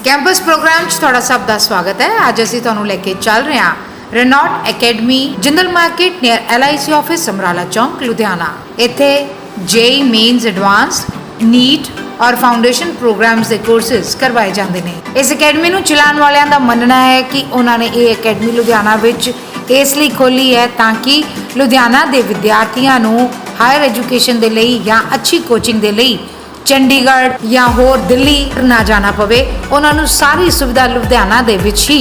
Campus programme 'ਚ ਤੁਹਾਡਾ ਸਭ ਦਾ ਸਵਾਗਤ ਹੈ। ਅੱਜ ਅਸੀਂ ਤੁਹਾਨੂੰ ਲੈ ਕੇ ਚੱਲ ਰਹੇ ਹਾਂ ਰੈਨੋਟ academy Jindal market near LIC office Samrala Chowk Ludhiana. ਇੱਥੇ JEE ਮੇਨਸ ਐਡਵਾਂਸ ਨੀਟ और फाउंडेशन प्रोग्राम्स के कोर्सेज करवाए जाते हैं। इस अकेडमी ਨੂੰ ਚਲਾਉਣ ਵਾਲਿਆਂ ਦਾ ਮੰਨਣਾ है कि उन्होंने ये अकेडमी लुधियाना विच इसलिए खोली है ताकि लुधियाना के विद्यार्थियों ਨੂੰ हायर एजुकेशन के लिए या अच्छी कोचिंग के लिए चंडीगढ़ या होर दिल्ली ना जाना पवे, उन्होंने सारी सुविधा लुधियाना दे विच ही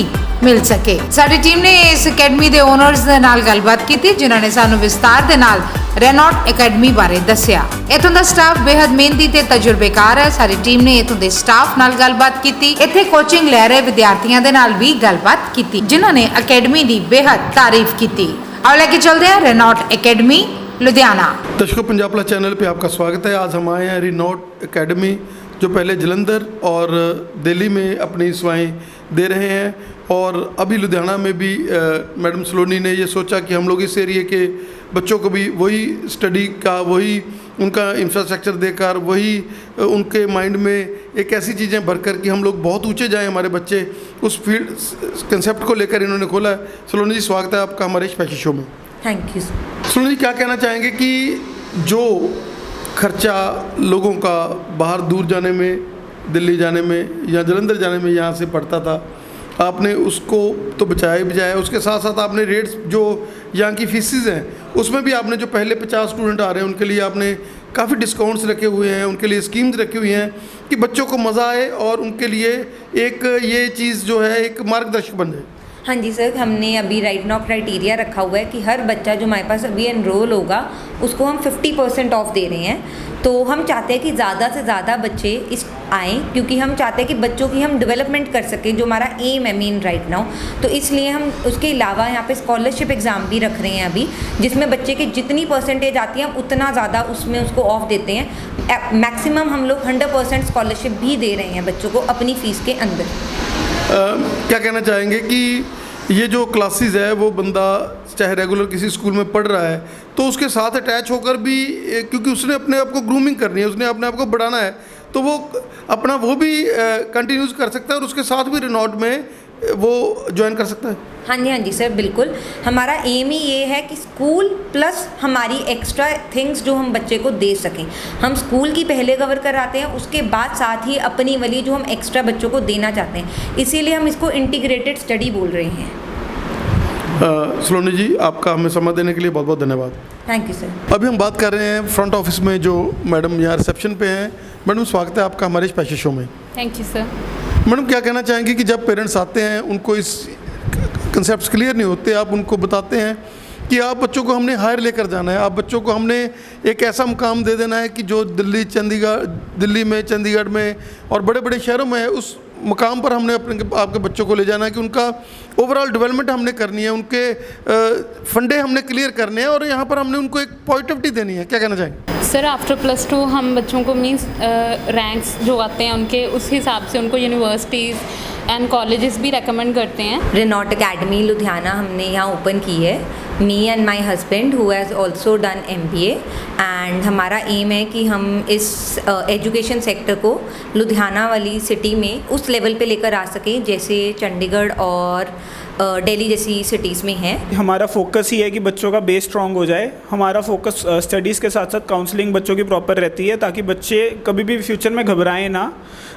मिल सके। साडी टीम ने इस अकेडमी के ओनर्स दे नाल गलबात की जिन्होंने सानू विस्तार दे नाल रैनॉट अकेडमी बारे दस्या। इत्थों दा स्टाफ बेहद मेहनती ते तजुर्बेकार है। सारी टीम ने इत्थों दे स्टाफ नाल गलबात की, इत्थे कोचिंग लै रहे विद्यार्थियों दे नाल भी गलबात की जिन्होंने अकेडमी की बेहद तारीफ की। अब लेके चलते हैं रैनॉट अकेडमी लुधियाना। दर्शकों, पंजाब प्लस चैनल पे आपका स्वागत है। आज हम आए हैं रैनॉट अकेडमी जो पहले जलंधर और दिल्ली में अपनी सेवाएं दे रहे हैं और अभी लुधियाना में भी मैडम सलोनी ने ये सोचा कि हम लोग इस एरिए के बच्चों को भी वही स्टडी का, वही उनका इंफ्रास्ट्रक्चर देकर, वही उनके माइंड में एक ऐसी चीज़ें भरकर कि हम लोग बहुत ऊंचे जाएं हमारे बच्चे, उस फील्ड कंसेप्ट को लेकर इन्होंने खोला है। सलोनी जी, स्वागत है आपका हमारे स्पेशल शो में। Thank you. सलोनी जी, क्या कहना चाहेंगे कि जो खर्चा लोगों का बाहर दूर जाने में, दिल्ली जाने में या जलंधर जाने में यहाँ से पड़ता था, आपने उसको तो बचाया ही बचाया, उसके साथ साथ आपने रेट्स जो यहाँ की फीसिस हैं उसमें भी आपने जो पहले 50 स्टूडेंट आ रहे हैं उनके लिए आपने काफ़ी डिस्काउंट्स रखे हुए हैं, उनके लिए स्कीम्स रखी हुई हैं कि बच्चों को मज़ा आए और उनके लिए एक ये चीज़ जो है एक मार्गदर्शक बन जाए। हाँ जी सर, हमने अभी राइट नाउ क्राइटेरिया रखा हुआ है कि हर बच्चा जो हमारे पास अभी एनरोल होगा उसको हम 50% ऑफ दे रहे हैं। तो हम चाहते हैं कि ज़्यादा से ज़्यादा बच्चे इस आएँ, क्योंकि हम चाहते हैं कि बच्चों की हम डेवलपमेंट कर सकें, जो हमारा एम है मेन राइट नाउ। तो इसलिए हम उसके अलावा यहाँ पे स्कॉलरशिप एग्ज़ाम भी रख रहे हैं अभी, जिसमें बच्चे की जितनी परसेंटेज आती है हम उतना ज़्यादा उसमें उसको ऑफ देते हैं। मैक्सिमम हम लोग 100% स्कॉलरशिप भी दे रहे हैं बच्चों को अपनी फ़ीस के अंदर। क्या कहना चाहेंगे कि ये जो क्लासेस है वो बंदा चाहे रेगुलर किसी स्कूल में पढ़ रहा है तो उसके साथ अटैच होकर भी, क्योंकि उसने अपने आप को ग्रूमिंग करनी है, उसने अपने आप को बढ़ाना है, तो वो अपना वो भी कंटिन्यूस कर सकता है और उसके साथ भी रैनॉट में वो ज्वाइन कर सकता है। हाँ जी सर, बिल्कुल। हमारा एम ही ये है कि स्कूल प्लस हमारी एक्स्ट्रा थिंग्स जो हम बच्चे को दे सकें। हम स्कूल की पहले कवर कराते हैं, उसके बाद साथ ही अपनी वाली जो हम एक्स्ट्रा बच्चों को देना चाहते हैं, इसीलिए हम इसको इंटीग्रेटेड स्टडी बोल रहे हैं। सलोनी जी, आपका हमें समय देने के लिए बहुत बहुत धन्यवाद। Thank you sir. अभी हम बात कर रहे हैं फ्रंट ऑफिस में जो मैडम यहाँ रिसेप्शन पे हैं। मैडम, स्वागत है आपका हमारे स्पेशल शो में। Thank you sir. मैडम, क्या कहना चाहेंगे कि जब पेरेंट्स आते हैं उनको इस कंसेप्ट क्लियर नहीं होते, आप उनको बताते हैं कि आप बच्चों को हमने हायर लेकर जाना है, आप बच्चों को हमने एक ऐसा मुकाम दे देना है कि जो दिल्ली में, चंडीगढ़ में और बड़े बड़े शहरों में है, उस मुकाम पर हमने आपके बच्चों को ले जाना है कि उनका ओवरऑल डेवलपमेंट हमने करनी है, उनके फंडे हमने क्लियर करने हैं और यहाँ पर हमने उनको एक पॉजिटिविटी देनी है। क्या कहना चाहेंगे? सर, आफ्टर +2 हम बच्चों को मीन्स रैंक्स जो आते हैं उनके उस हिसाब से उनको यूनिवर्सिटीज़ एंड कॉलेजेस भी रेकमेंड करते हैं। रैनॉट अकेडमी लुधियाना हमने यहाँ ओपन की है, me and my husband who has also done MBA, and हमारा एम है कि हम इस एजुकेशन सेक्टर को लुधियाना वाली सिटी में उस लेवल पे लेकर आ सकें जैसे चंडीगढ़ और दिल्ली जैसी सिटीज़ में है। हमारा फोकस ही है कि बच्चों का बेस स्ट्रॉन्ग हो जाए। हमारा फोकस स्टडीज़ के साथ साथ काउंसलिंग बच्चों की प्रॉपर रहती है ताकि बच्चे कभी भी फ्यूचर में घबराएं ना।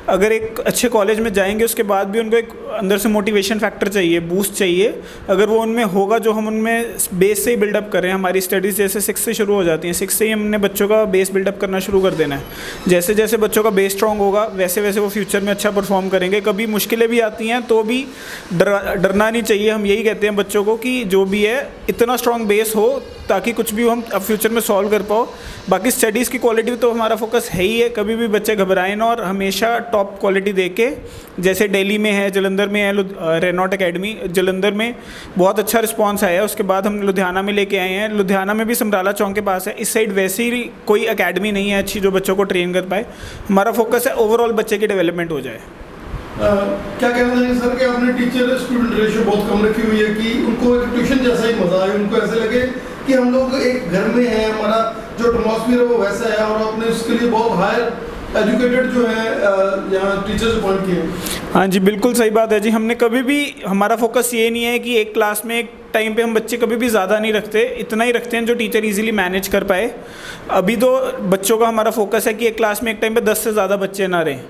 अगर एक अच्छे कॉलेज में जाएंगे उसके बाद भी उनको एक अंदर से मोटिवेशन फैक्टर चाहिए, बूस्ट चाहिए। अगर वो उनमें होगा, जो हम उनमें बेस से ही बिल्डअप करें। हमारी स्टडीज़ जैसे 6 से शुरू हो जाती हैं, 6 से ही हमने बच्चों का बेस बिल्डअप करना शुरू कर देना है। जैसे जैसे बच्चों का बेस स्ट्रॉन्ग होगा वैसे वैसे वो फ्यूचर में अच्छा परफॉर्म करेंगे। कभी मुश्किलें भी आती हैं तो भी डरना नहीं चाहिए। हम यही कहते हैं बच्चों को कि जो भी है इतना स्ट्रॉन्ग बेस हो ताकि कुछ भी हम अब फ्यूचर में सॉल्व कर पाओ। बाकी स्टडीज़ की क्वालिटी तो हमारा फोकस है ही है, कभी भी बच्चे घबराएं ना और हमेशा टॉप क्वालिटी दे के, जैसे दिल्ली में है, जलंधर में है रैनॉट अकेडमी, जलंधर में बहुत अच्छा रिस्पांस आया। उसके बाद हम लुधियाना में लेके आए हैं। लुधियाना में भी समराला चौक के पास है। इस साइड वैसे ही कोई अकेडमी नहीं है अच्छी जो बच्चों को ट्रेन कर पाए। हमारा फोकस है ओवरऑल बच्चे की डेवलपमेंट हो जाए। क्या कहना चाहिए सर कि आपने टीचर स्टूडेंट रेशियो बहुत कम रखी हुई है कि उनको एक ट्यूशन जैसा ही मजा आए, उनको ऐसे लगे कि हम लोग एक घर में हैं, हमारा जो एटमॉस्फेयर है वो वैसा है और आपने उसके लिए बहुत हायर एजुकेटेड जो है यहाँ टीचर्स अपॉइंट किए हैं। हाँ जी, बिल्कुल सही बात है जी। हमने कभी भी, हमारा फोकस ये नहीं है कि एक क्लास में एक टाइम पे हम बच्चे कभी भी ज़्यादा नहीं रखते, इतना ही रखते हैं जो टीचर इजीली मैनेज कर पाए। अभी तो बच्चों का हमारा फोकस है कि एक क्लास में एक टाइम पे 10 से ज़्यादा बच्चे ना रहें,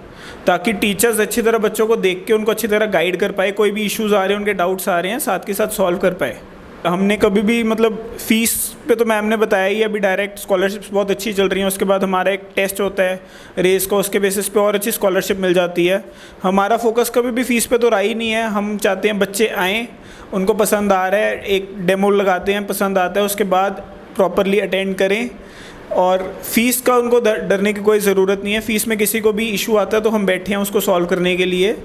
ताकि टीचर्स अच्छी तरह बच्चों को देख के उनको अच्छी तरह गाइड कर पाए। कोई भी इश्यूज़ आ रहे हैं, उनके डाउट्स आ रहे हैं, साथ के साथ सॉल्व कर पाए। हमने कभी भी मतलब फ़ीस पे तो मैम ने बताया ही, अभी डायरेक्ट स्कॉलरशिप्स बहुत अच्छी चल रही हैं। उसके बाद हमारा एक टेस्ट होता है रेस का, उसके बेसिस पे और अच्छी स्कॉलरशिप मिल जाती है। हमारा फोकस कभी भी फ़ीस पे तो रहा ही नहीं है। हम चाहते हैं बच्चे आएँ, उनको पसंद आ रहा है, एक डेमो लगाते हैं, पसंद आता है, उसके बाद प्रॉपरली अटेंड करें। और फ़ीस का उनको डरने की कोई ज़रूरत नहीं है। फ़ीस में किसी को भी इशू आता है तो हम बैठे हैं उसको सॉल्व करने के लिए।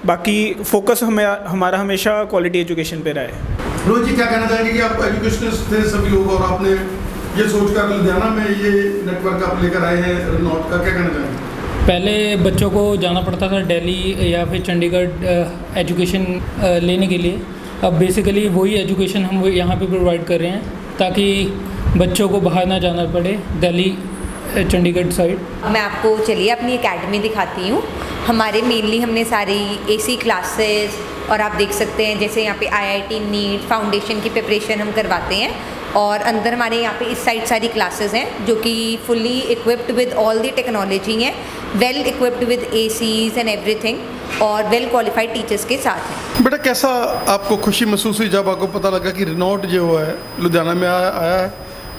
बाकी फोकस हमारा हमेशा क्वालिटी एजुकेशन पे रहा है। रोहित जी, क्या कहना चाहेंगे कि आप एजुकेशनिस्ट थे सभी लोग और आपने ये सोचकर लुधियाना में ये नेटवर्क आप लेकर आए हैं रेनॉट का, क्या कहना चाहेंगे? पहले बच्चों को जाना पड़ता था दिल्ली या फिर चंडीगढ़ एजुकेशन लेने के लिए। अब बेसिकली वही एजुकेशन हम यहाँ पे प्रोवाइड कर रहे हैं, ताकि बच्चों को बाहर ना जाना पड़े दिल्ली चंडीगढ़ साइड। मैं आपको चलिए अपनी एकेडमी दिखाती हूँ। हमारे मेनली हमने सारी AC क्लासेस, और आप देख सकते हैं जैसे यहाँ पे IIT नीट फाउंडेशन की प्रिपरेशन हम करवाते हैं। और अंदर हमारे यहाँ पे इस साइड सारी क्लासेस हैं जो कि fully equipped with all the technology हैं, well equipped with ACs and everything, और वेल क्वालिफाइड टीचर्स के साथ हैं। बेटा, कैसा आपको खुशी महसूस हुई जब आपको पता लगा कि रेनॉट जो है लुधियाना में आया है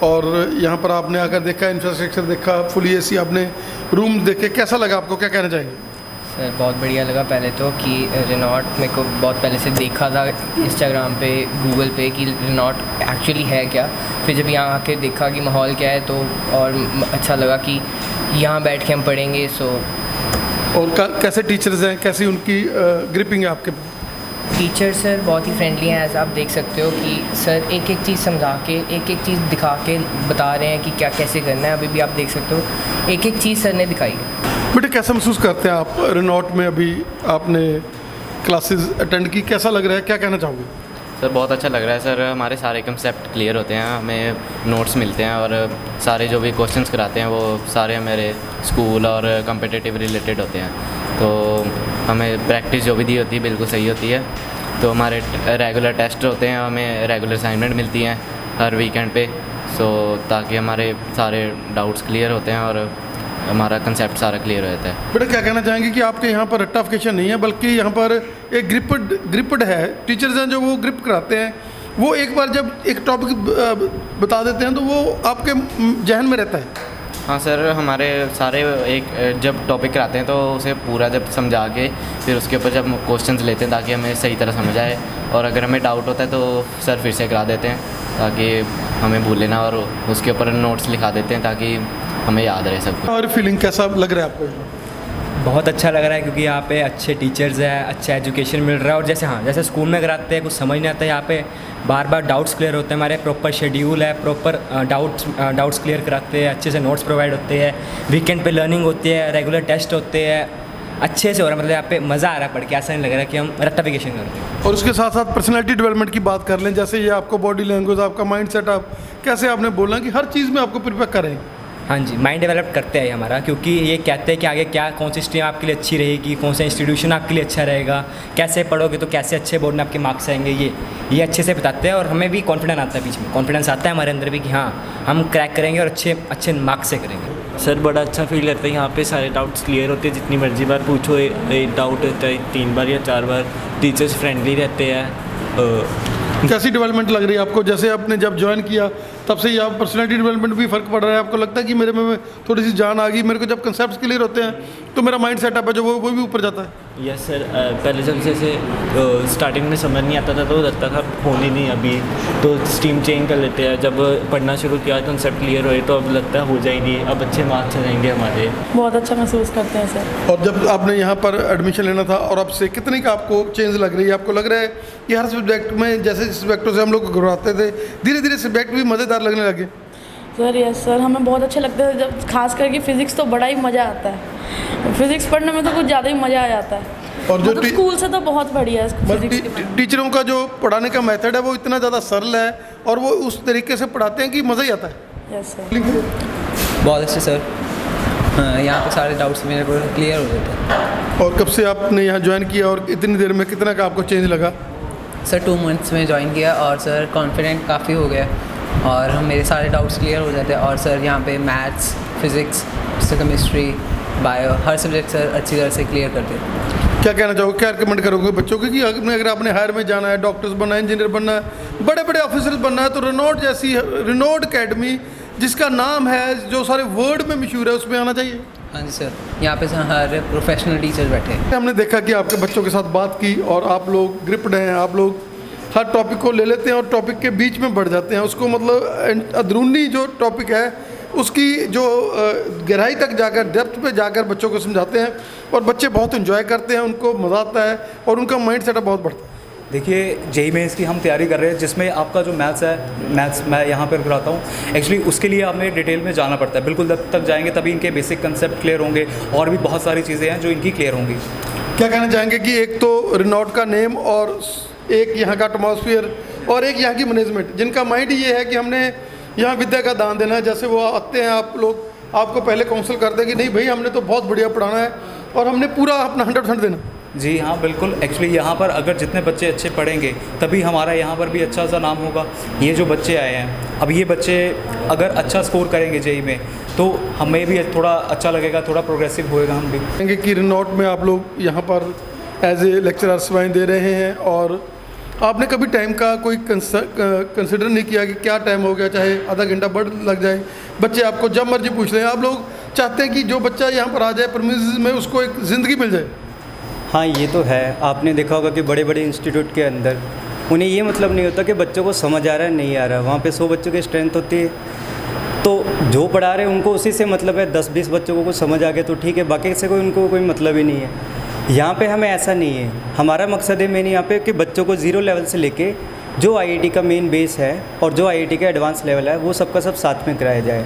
और यहाँ पर आपने आकर देखा, इंफ्रास्ट्रक्चर देखा, फुली AC आपने रूम देखे, कैसा लगा आपको, क्या कहना चाहेंगे? सर बहुत बढ़िया लगा पहले तो कि रेनॉट मेरे को बहुत पहले से देखा था इंस्टाग्राम पे, गूगल पे कि रेनॉट एक्चुअली है क्या। फिर जब यहाँ आके देखा कि माहौल क्या है तो और अच्छा लगा कि यहाँ बैठ के हम पढ़ेंगे। और कैसे टीचर्स हैं, कैसी उनकी ग्रिपिंग है आपके? टीचर सर बहुत ही फ्रेंडली हैं, ऐसा आप देख सकते हो कि सर एक एक चीज़ समझा के, एक एक चीज़ दिखा के बता रहे हैं कि क्या कैसे करना है। अभी भी आप देख सकते हो एक एक चीज़ सर ने दिखाई है। बेटे, कैसा महसूस करते हैं आप रेनॉट में? अभी आपने क्लासेस अटेंड की, कैसा लग रहा है, क्या कहना चाहोगे? सर बहुत अच्छा लग रहा है सर। हमारे सारे कंसेप्ट क्लियर होते हैं, हमें नोट्स मिलते हैं और सारे जो भी क्वेश्चंस कराते हैं वो सारे मेरे स्कूल और कॉम्पिटिटिव रिलेटेड होते हैं। तो हमें प्रैक्टिस जो भी दी होती है बिल्कुल सही होती है। तो हमारे रेगुलर टेस्ट होते हैं, हमें रेगुलर असाइनमेंट मिलती हैं हर वीकेंड पे, ताकि हमारे सारे डाउट्स क्लियर होते हैं और हमारा कंसेप्ट सारा क्लियर हो जाता है। बेटा, क्या कहना चाहेंगे कि आपके यहाँ पर रट्टाफिकेशन नहीं है, बल्कि यहाँ पर एक ग्रिपड है, टीचर्स हैं जो वो ग्रिप कराते हैं, वो एक बार जब एक टॉपिक बता देते हैं तो वो आपके जहन में रहता है? हाँ सर, हमारे सारे एक जब टॉपिक कराते हैं तो उसे पूरा जब समझा के फिर उसके ऊपर जब क्वेश्चंस लेते हैं ताकि हमें सही तरह समझ आए, और अगर हमें डाउट होता है तो सर फिर से करा देते हैं ताकि हमें भूले ना, और उसके ऊपर नोट्स लिखा देते हैं ताकि हमें याद रहे सब कुछ। और फीलिंग कैसा लग रहा है आपको? बहुत अच्छा लग रहा है क्योंकि यहाँ पे अच्छे टीचर्स हैं, अच्छा एजुकेशन मिल रहा है। और जैसे स्कूल में कराते हैं कुछ समझ नहीं आता, यहाँ पे बार बार डाउट्स क्लियर होते हैं, हमारे प्रॉपर शेड्यूल है, प्रॉपर डाउट्स क्लियर कराते हैं, अच्छे से नोट्स प्रोवाइड होते हैं, वीकेंड पे लर्निंग होती है, रेगुलर टेस्ट होते हैं, अच्छे से हो रहा है। मतलब यहाँ पे मज़ा आ रहा है पढ़ के, ऐसा नहीं लग रहा कि हम रट्टाफिकेशन करते हैं। और उसके साथ साथ पर्सनैलिटी डेवलपमेंट की बात कर लें, जैसे ये आपको बॉडी लैंग्वेज, आपका माइंड सेटअप, कैसे आपने बोलना कि हर चीज़ में आपको प्रिपेयर करें। हाँ जी, माइंड डेवलप करते हैं हमारा, क्योंकि ये कहते हैं कि आगे क्या कौन सी स्ट्रीम आपके लिए अच्छी रहेगी, कौन सा इंस्टीट्यूशन आपके लिए अच्छा रहेगा, कैसे पढ़ोगे तो कैसे अच्छे बोर्ड में आपके मार्क्स आएंगे, ये अच्छे से बताते हैं। और हमें भी कॉन्फिडेंस आता है, बीच में कॉन्फिडेंस आता है हमारे अंदर भी कि हाँ हम क्रैक करेंगे और अच्छे मार्क्स से करेंगे। सर बड़ा अच्छा फील करता है, यहाँ पे सारे डाउट्स क्लियर होते हैं, जितनी मर्जी बार पूछो एक डाउट होता है 3 बार या 4 बार। टीचर्स फ्रेंडली रहते हैं। कैसी डेवलपमेंट लग रही है आपको? जैसे आपने जब ज्वाइन किया तब से ही आप पर्सनैलिटी डेवलपमेंट भी फ़र्क पड़ रहा है, आपको लगता है कि मेरे में थोड़ी सी जान आ गई, मेरे को जब कंसेप्ट क्लियर होते हैं तो मेरा माइंड सेटअप है जो वो भी ऊपर जाता है? यस सर, पहले जब जैसे स्टार्टिंग में समझ नहीं आता था तो लगता था होनी नहीं, अभी तो स्ट्रीम चेंज कर लेते हैं। जब पढ़ना शुरू किया कंसेप्ट क्लियर हुए तो अब लगता है हो जाएगी, अब अच्छे मार्क्स आ जाएंगे हमारे। बहुत अच्छा महसूस करते हैं सर। और जब आपने यहाँ पर एडमिशन लेना था और अब से कितनी का आपको चेंज लग रही है? आपको लग रहा है कि हर सब्जेक्ट में, जैसे सब्जेक्टों से हम लोग घबराते थे, धीरे धीरे सब्जेक्ट भी मज़ेदार लगने लगे? सर यस सर, हमें बहुत अच्छा लगता है, जब खास करके फिज़िक्स तो बड़ा ही मज़ा आता है। फिज़िक्स पढ़ने में तो कुछ ज़्यादा ही मज़ा आ जाता है, और जो स्कूल से तो बहुत बढ़िया है। टीचरों का जो पढ़ाने का मेथड है वो इतना ज़्यादा सरल है और वो उस तरीके से पढ़ाते हैं कि मज़ा ही आता है। Yes sir. बहुत अच्छे सर। यहाँ पे सारे डाउट्स मेरे को क्लियर हो जाते हैं। और कब से आपने यहाँ ज्वाइन किया और इतनी देर में कितना का आपको चेंज लगा? सर 2 मंथ्स में ज्वाइन किया और सर कॉन्फिडेंट काफ़ी हो गया और मेरे सारे डाउट्स क्लियर हो जाते हैं। और सर यहाँ पे मैथ्स, फिज़िक्स, केमिस्ट्री, बायो हर सब्जेक्ट सर अच्छी तरह से क्लियर करते हैं। क्या कहना चाहोगे, क्या रिकमेंड करोगे बच्चों को कि अगर आपने हायर में जाना है, डॉक्टर्स बनना है, इंजीनियर बनना है, बड़े बड़े ऑफिसर्स बनना है, तो रेनॉल्ट जैसी रेनॉल्ट एकेडमी जिसका नाम है, जो सारे वर्ल्ड में मशहूर है, उसमें आना चाहिए? हाँ जी सर, यहाँ पे हर प्रोफेशनल टीचर बैठे हैं। हमने देखा कि आपके बच्चों के साथ बात की और आप लोग ग्रिप्ड हैं, आप लोग हर टॉपिक को ले लेते हैं और टॉपिक के बीच में बढ़ जाते हैं, उसको मतलब अंदरूनी जो टॉपिक है उसकी जो गहराई तक जाकर, डेप्थ पे जाकर बच्चों को समझाते हैं और बच्चे बहुत एंजॉय करते हैं, उनको मज़ा आता है और उनका माइंड सेटअप बहुत बढ़ता है। देखिए जेईई मेंस की हम तैयारी कर रहे हैं, जिसमें आपका जो मैथ्स है, मैथ्स मैं यहाँ पर कराता हूँ। एक्चुअली उसके लिए हमें डिटेल में जाना पड़ता है, बिल्कुल जब तक जाएंगे तभी इनके बेसिक कंसेप्ट क्लियर होंगे और भी बहुत सारी चीज़ें हैं जो इनकी क्लियर होंगी। क्या कहना चाहेंगे कि एक तो रेनॉल्ट का नेम और एक यहाँ का एटमॉस्फेयर और एक यहाँ की मैनेजमेंट, जिनका माइंड ये है कि हमने यहाँ विद्या का दान देना है, जैसे वो आते हैं आप लोग आपको पहले काउंसिल कर दें कि नहीं भाई हमने तो बहुत बढ़िया पढ़ाना है और हमने पूरा अपना 100% देना। जी हाँ बिल्कुल, एक्चुअली यहाँ पर अगर जितने बच्चे अच्छे पढ़ेंगे तभी हमारा यहाँ पर भी अच्छा सा नाम होगा। ये जो बच्चे आए हैं, अब ये बच्चे अगर अच्छा स्कोर करेंगे जेईई में तो हमें भी थोड़ा अच्छा लगेगा, थोड़ा प्रोग्रेसिव होएगा हम भी। कहेंगे कि रेनॉल्ट में आप लोग यहाँ पर एज ए लेक्चरर सेवाएं दे रहे हैं और आपने कभी टाइम का कोई कंसिडर नहीं किया कि क्या टाइम हो गया, चाहे आधा घंटा बढ़ लग जाए, बच्चे आपको जब मर्जी पूछ रहे हैं, आप लोग चाहते हैं कि जो बच्चा यहाँ पर आ जाए प्रीमिसेस में उसको एक ज़िंदगी मिल जाए? हाँ ये तो है, आपने देखा होगा कि बड़े बड़े इंस्टीट्यूट के अंदर उन्हें ये मतलब नहीं होता कि बच्चों को समझ आ रहा है नहीं आ रहा है। वहाँ पे 100 बच्चों की स्ट्रेंथ होती है, तो जो पढ़ा रहे हैं उनको उसी से मतलब है। 10-20 बच्चों को कुछ समझ आ गया तो ठीक है, बाकी से कोई उनको कोई मतलब ही नहीं है। यहाँ पे हमें ऐसा नहीं है, हमारा मकसद है मेन यहाँ पे कि बच्चों को 0 लेवल से लेके जो आईआईटी का मेन बेस है और जो आईआईटी का एडवांस लेवल है वो सबका सब साथ में कराया जाए।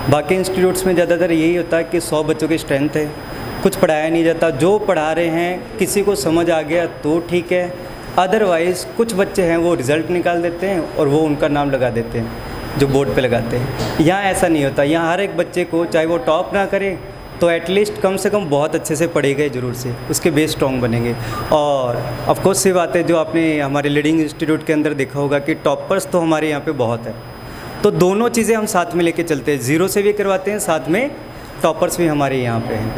बाकी इंस्टीट्यूट्स में ज़्यादातर यही होता है कि 100 बच्चों की स्ट्रेंथ है, कुछ पढ़ाया नहीं जाता। जो पढ़ा रहे हैं किसी को समझ आ गया तो ठीक है, अदरवाइज़ कुछ बच्चे हैं वो रिज़ल्ट निकाल देते हैं और वो उनका नाम लगा देते हैं जो बोर्ड पे लगाते हैं। यहाँ ऐसा नहीं होता, यहाँ हर एक बच्चे को चाहे वो टॉप ना करे तो एटलीस्ट कम से कम बहुत अच्छे से पढ़ेगा ज़रूर से, उसके बेस स्ट्रॉन्ग बनेंगे। और ऑफ कोर्स सी बात है जो आपने हमारे लीडिंग इंस्टीट्यूट के अंदर देखा होगा कि टॉपर्स तो हमारे यहाँ पे बहुत है, तो दोनों चीज़ें हम साथ में लेके चलते हैं, 0 से भी करवाते हैं, साथ में टॉपर्स भी हमारे यहाँ पे हैं।